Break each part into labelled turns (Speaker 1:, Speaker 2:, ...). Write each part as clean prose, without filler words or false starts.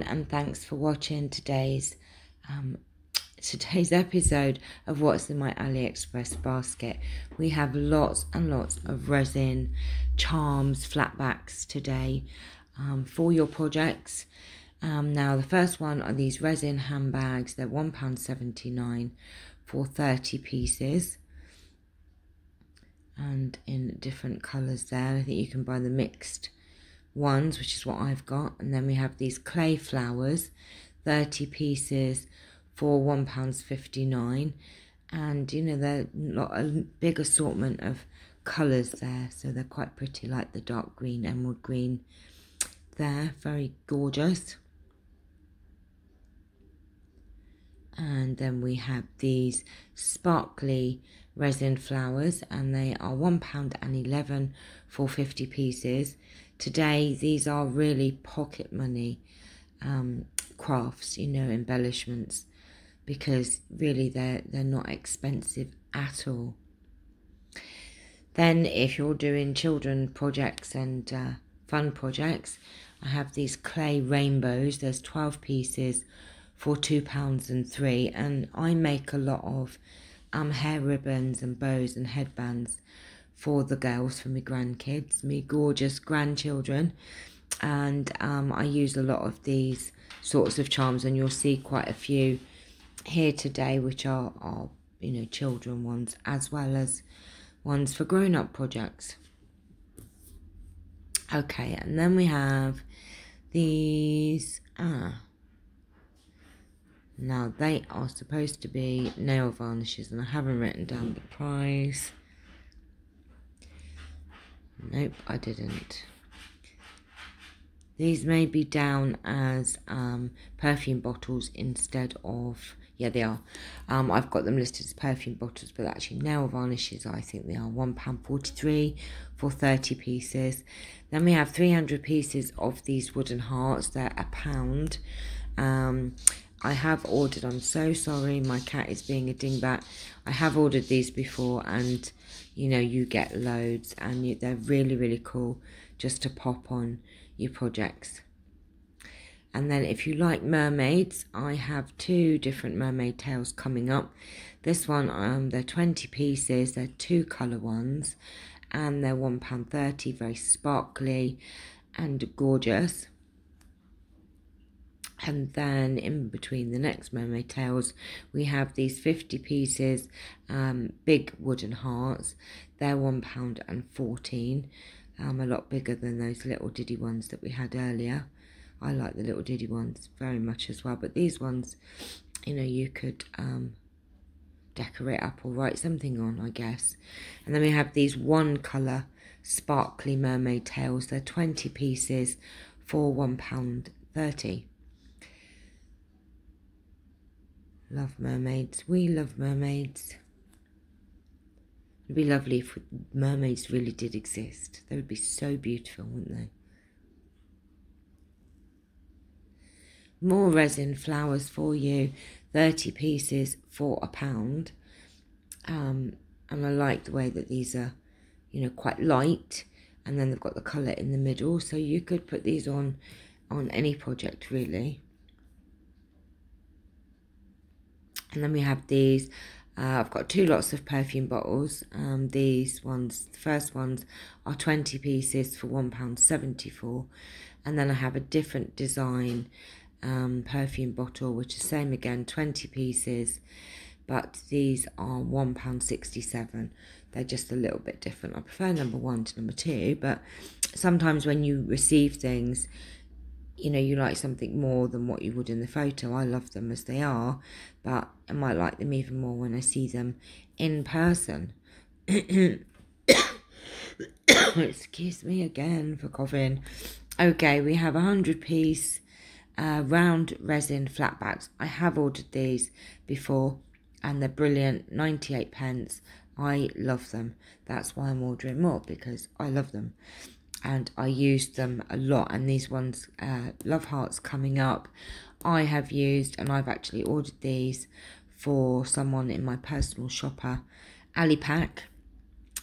Speaker 1: everyone, and thanks for watching today's episode of what's in my Aliexpress basket. We have lots and lots of resin, charms, flatbacks today for your projects. Now the first one are these resin handbags. They're £1.79 for 30 pieces. And in different colours there. I think you can buy the mixed ones, which is what I've got. And then we have these clay flowers, 30 pieces for £1.59. And you know, they're not a big assortment of colours there, so they're quite pretty, like the dark green, emerald green there, very gorgeous. And then we have these sparkly resin flowers, and they are £1.11 for 50 pieces. Today these are really pocket money crafts, you know, embellishments, because really they're not expensive at all. Then if you're doing children projects and fun projects, I have these clay rainbows. There's 12 pieces for £2.03, and I make a lot of hair ribbons and bows and headbands for the girls, for my grandkids, my gorgeous grandchildren, and I use a lot of these sorts of charms, and you'll see quite a few here today, which are you know, children ones as well as ones for grown-up projects. Okay, and then we have these now they are supposed to be nail varnishes, and I haven't written down the price. Nope, I didn't. These may be down as perfume bottles instead of, yeah, they are. I've got them listed as perfume bottles, but actually nail varnishes, I think they are £1.43 for 30 pieces. Then we have 300 pieces of these wooden hearts. They're £1. I have ordered, I'm so sorry, my cat is being a dingbat. I have ordered these before, and you know, you get loads, and they're really, really cool just to pop on your projects. And then if you like mermaids, I have 2 different mermaid tails coming up. This one, they're 20 pieces, they're 2 colour ones, and they're £1.30, very sparkly and gorgeous. And then in between the next mermaid tails, we have these 50 pieces, big wooden hearts. They're £1.14, a lot bigger than those little diddy ones that we had earlier. I like the little diddy ones very much as well, but these ones, you know, you could decorate up or write something on, I guess. And then we have these 1 colour sparkly mermaid tails. They're 20 pieces for £1.30. Love mermaids. We love mermaids. It'd be lovely if mermaids really did exist. They would be so beautiful, wouldn't they? More resin flowers for you. 30 pieces for £1. And I like the way that these are, you know, quite light. And then they've got the colour in the middle. So you could put these on any project, really. And then we have these, I've got 2 lots of perfume bottles. These ones, the first ones are 20 pieces for £1.74. And then I have a different design perfume bottle, which is same again, 20 pieces. But these are £1.67. They're just a little bit different. I prefer number 1 to number 2, but sometimes when you receive things, you know, you like something more than what you would in the photo. I love them as they are, but I might like them even more when I see them in person. Excuse me again for coughing. Okay, we have 100-piece round resin flatbacks. I have ordered these before, and they're brilliant, 98p. I love them. That's why I'm ordering more, because I love them. And I used them a lot, and these ones, Love Hearts coming up, I have used, and I've actually ordered these for someone in my personal shopper, Alipack,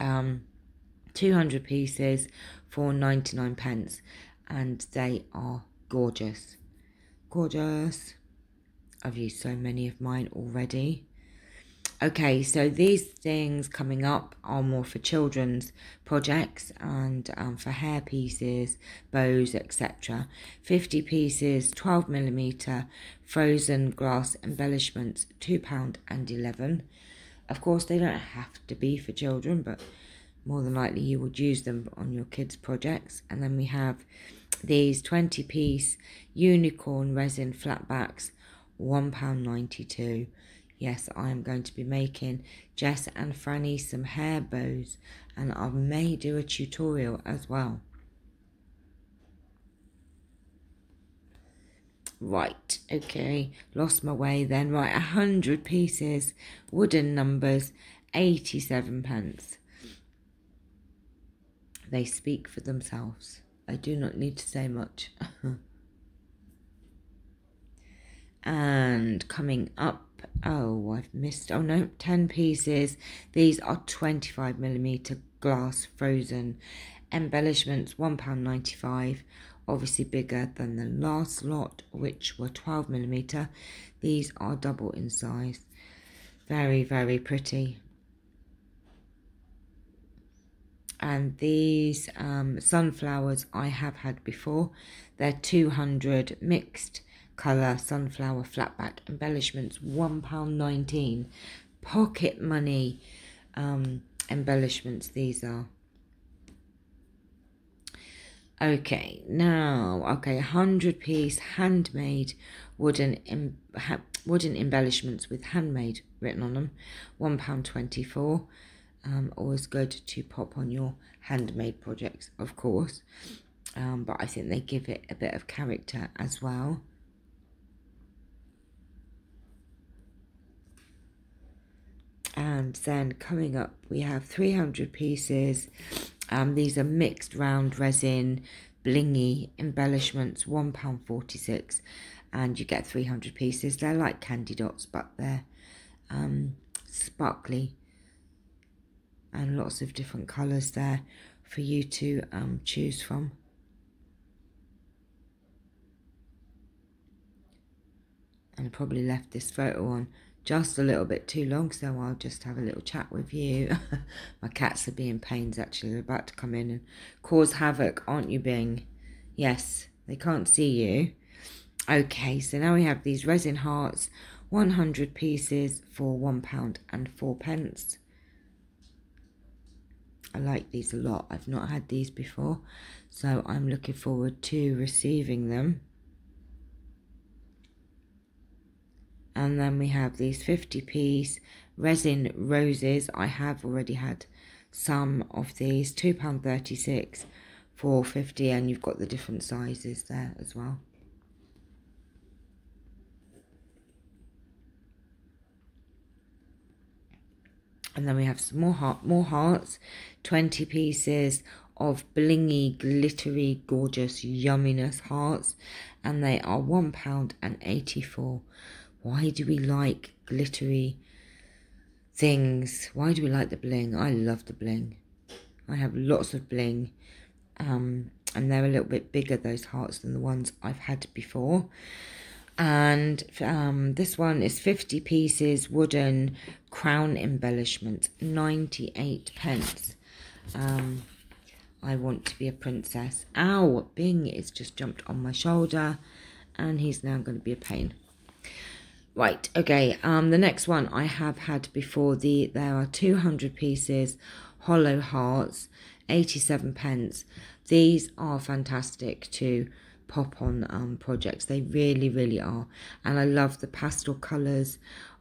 Speaker 1: 200 pieces for 99p, and they are gorgeous, gorgeous. I've used so many of mine already. Okay, so these things coming up are more for children's projects and for hair pieces, bows, etc. 50 pieces, 12mm frozen glass embellishments, £2.11. Of course, they don't have to be for children, but more than likely you would use them on your kids' projects. And then we have these 20-piece unicorn resin flatbacks, £1.92. Yes, I am going to be making Jess and Franny some hair bows, and I may do a tutorial as well. Right, okay, lost my way then. Right, 100 pieces, wooden numbers, 87p. They speak for themselves. I do not need to say much. And coming up, oh, I've missed, oh no, 10 pieces. These are 25mm glass frozen embellishments, £1.95. Obviously bigger than the last lot, which were 12mm. These are double in size. Very, very pretty. And these sunflowers I have had before. They're 200 mixed colour sunflower flatback embellishments, £1.19. Pocket money embellishments these are. Okay, now, okay, 100-piece handmade wooden embellishments with handmade written on them, £1.24. Always good to pop on your handmade projects, of course, but I think they give it a bit of character as well. And then coming up, we have 300 pieces. These are mixed round resin blingy embellishments, £1.46, and you get 300 pieces. They're like candy dots, but they're sparkly, and lots of different colours there for you to choose from. And I probably left this photo on just a little bit too long, so I'll just have a little chat with you. My cats are being pains, actually. They're about to come in and cause havoc, aren't you, Bing? Yes, they can't see you. Okay, so now we have these resin hearts, 100 pieces for £1.04. I like these a lot. I've not had these before, so I'm looking forward to receiving them. And then we have these 50-piece resin roses. I have already had some of these, £2.36, £4.50, and you've got the different sizes there as well. And then we have some more hearts, 20 pieces of blingy, glittery, gorgeous yumminess hearts, and they are £1.84. Why do we like glittery things? Why do we like the bling? I love the bling. I have lots of bling, and they're a little bit bigger, those hearts, than the ones I've had before. And this one is 50 pieces wooden crown embellishment, 98p. I want to be a princess. Ow, Bing is just jumped on my shoulder, and he's now going to be a pain. Right, okay, the next one I have had before. There are 200 pieces hollow hearts, 87p. These are fantastic to pop on projects. They really, really are. And I love the pastel colours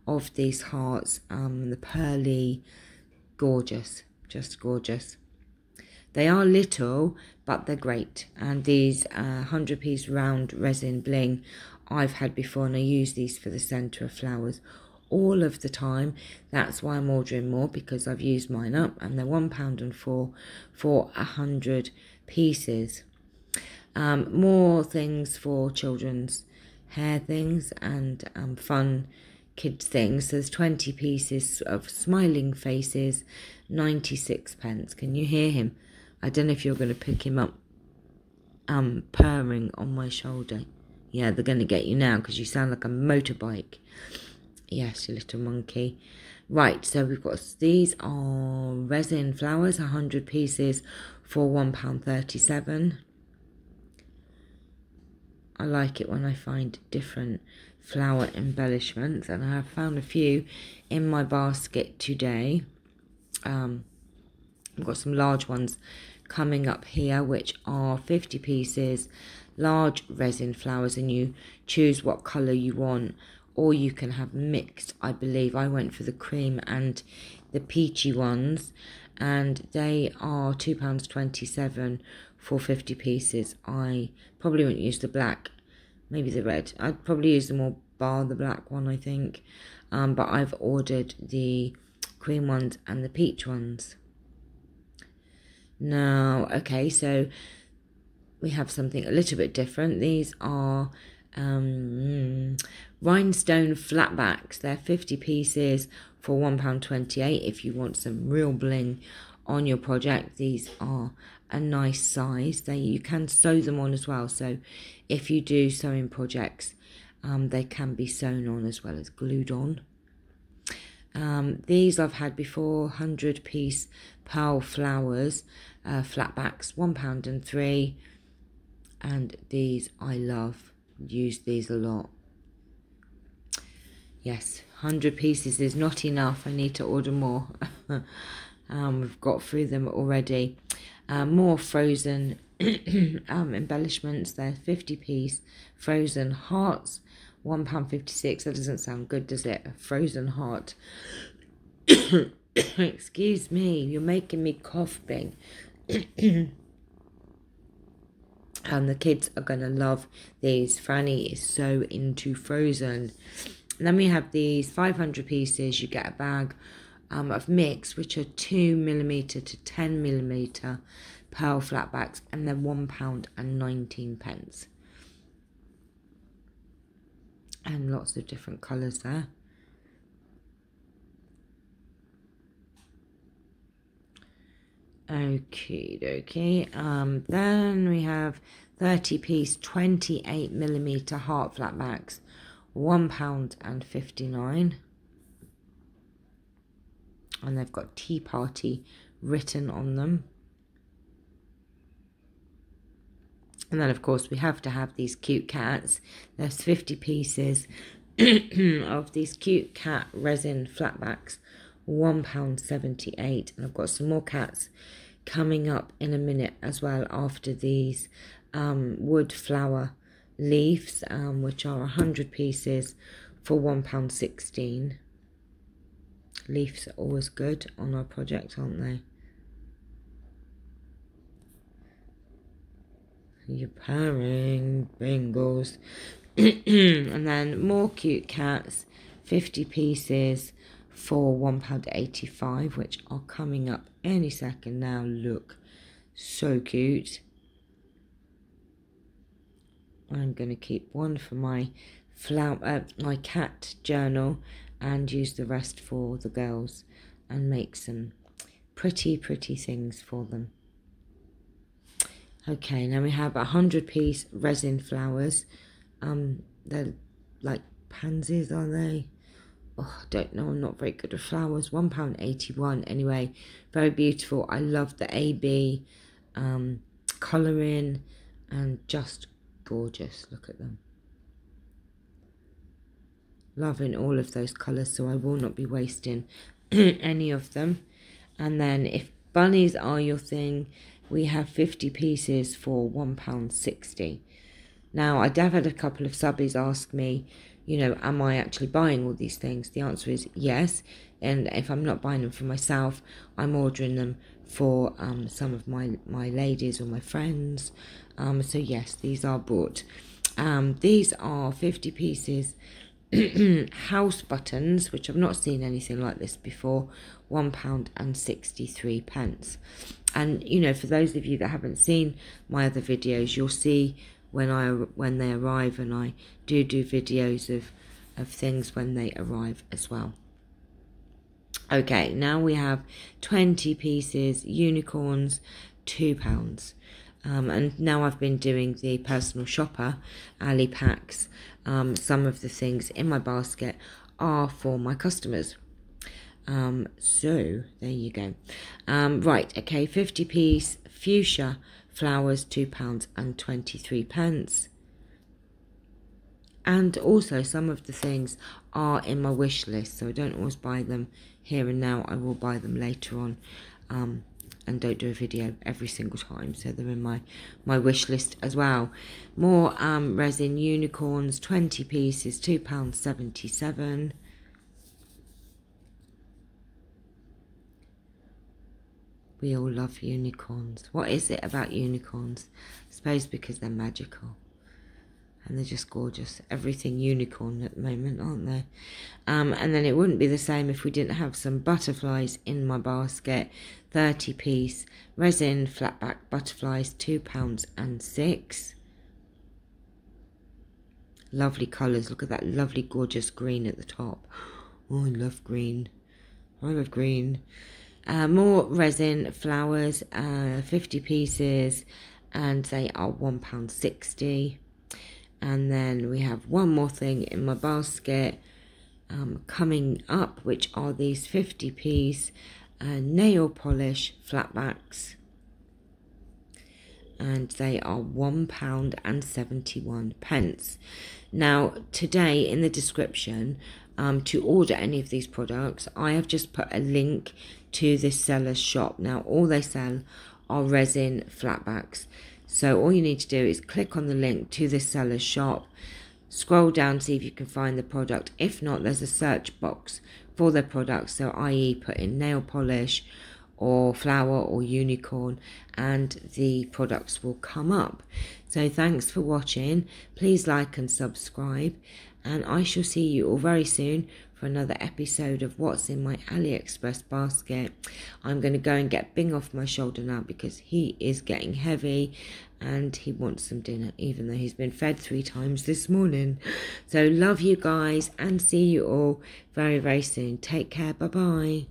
Speaker 1: of these hearts, the pearly, gorgeous, just gorgeous. They are little, but they're great. And these 100-piece round resin bling I've had before, and I use these for the centre of flowers all of the time. That's why I'm ordering more, because I've used mine up, and they're £1.04 for 100 pieces. More things for children's hair things and fun kids things. There's 20 pieces of smiling faces, 96p. Can you hear him? I don't know if you're going to pick him up purring on my shoulder. Yeah, they're going to get you now because you sound like a motorbike. Yes, you little monkey. Right, so we've got, these are resin flowers, 100 pieces for £1.37. I like it when I find different flower embellishments, and I have found a few in my basket today. I've got some large ones coming up here, which are 50 pieces, large resin flowers, and you choose what colour you want, or you can have mixed. I believe I went for the cream and the peachy ones, and they are £2.27 for 50 pieces. I probably wouldn't use the black, maybe the red. I'd probably use them all bar the black one, I think. But I've ordered the cream ones and the peach ones. Now, okay, so we have something a little bit different. These are rhinestone flatbacks. They're 50 pieces for £1.28 if you want some real bling on your project. These are a nice size. You can sew them on as well, so if you do sewing projects, they can be sewn on as well as glued on. These I've had before, 100 piece pearl flowers, flatbacks, £1.03, and these I love, use these a lot. Yes, 100 pieces is not enough, I need to order more. We've got through them already. More frozen embellishments. They're 50 piece frozen hearts, £1.56. That doesn't sound good, does it? A frozen heart. Excuse me, you're making me cough, Bing. And the kids are going to love these. Franny is so into frozen. And then we have these 500 pieces. You get a bag of mix, which are 2mm to 10mm pearl flatbacks, and they're £1.19. And lots of different colours there. Okie dokie. Then we have 30 piece 28mm heart flatbacks, £1.59. And they've got Tea Party written on them. And then, of course, we have to have these cute cats. There's 50 pieces of these cute cat resin flatbacks, £1.78. And I've got some more cats coming up in a minute as well after these wood flower leaves, which are 100 pieces for £1.16. Leaves are always good on our project, aren't they? You're purring, Bengals. And then more cute cats, 50 pieces for £1.85, which are coming up any second now. Look, so cute. I'm going to keep one for my my cat journal, and use the rest for the girls and make some pretty things for them. Okay, now we have 100 piece resin flowers. They're like pansies, are they? Oh, I don't know, I'm not very good at flowers. £1.81 anyway. Very beautiful. I love the AB colouring, and just gorgeous. Look at them. Loving all of those colours, so I will not be wasting any of them. And then if bunnies are your thing, we have 50 pieces for £1.60. Now, I have had a couple of subbies ask me, you know, am I actually buying all these things? The answer is yes. And if I'm not buying them for myself, I'm ordering them for some of my ladies or my friends. So yes, these are bought. These are 50 pieces house buttons, which I've not seen anything like this before, £1.63. And you know, for those of you that haven't seen my other videos, you'll see when they arrive, and I do videos of things when they arrive as well. Okay, now we have 20 pieces unicorns, £2. And now I've been doing the personal shopper Ali packs. Some of the things in my basket are for my customers. So there you go. Right, okay, 50 piece fuchsia flowers, £2.23. And also some of the things are in my wish list, so I don't always buy them here and now. I will buy them later on, and don't do a video every single time, so they're in my wish list as well. More resin unicorns, 20 pieces, £2.77. We all love unicorns. What is it about unicorns? I suppose because they're magical. And they're just gorgeous. Everything unicorn at the moment, aren't they? And then it wouldn't be the same if we didn't have some butterflies in my basket. 30 piece resin flatback butterflies, £2.06. Lovely colours. Look at that lovely gorgeous green at the top. Oh, I love green. I love green. More resin flowers, 50 pieces, and they are £1.60. And then we have one more thing in my basket coming up, which are these 50 piece nail polish flatbacks, and they are £1.71. Now today in the description, to order any of these products, I have just put a link to this seller's shop. Now all they sell are resin flatbacks, so all you need to do is click on the link to this seller's shop, scroll down, see if you can find the product. If not, there's a search box for their products, so i.e. put in nail polish or flower or unicorn and the products will come up. So thanks for watching. Please like and subscribe, and I shall see you all very soon for another episode of what's in my Aliexpress basket. I'm going to go and get Bing off my shoulder now because he is getting heavy and he wants some dinner, even though he's been fed 3 times this morning. So love you guys and see you all very, very soon. Take care. Bye-bye.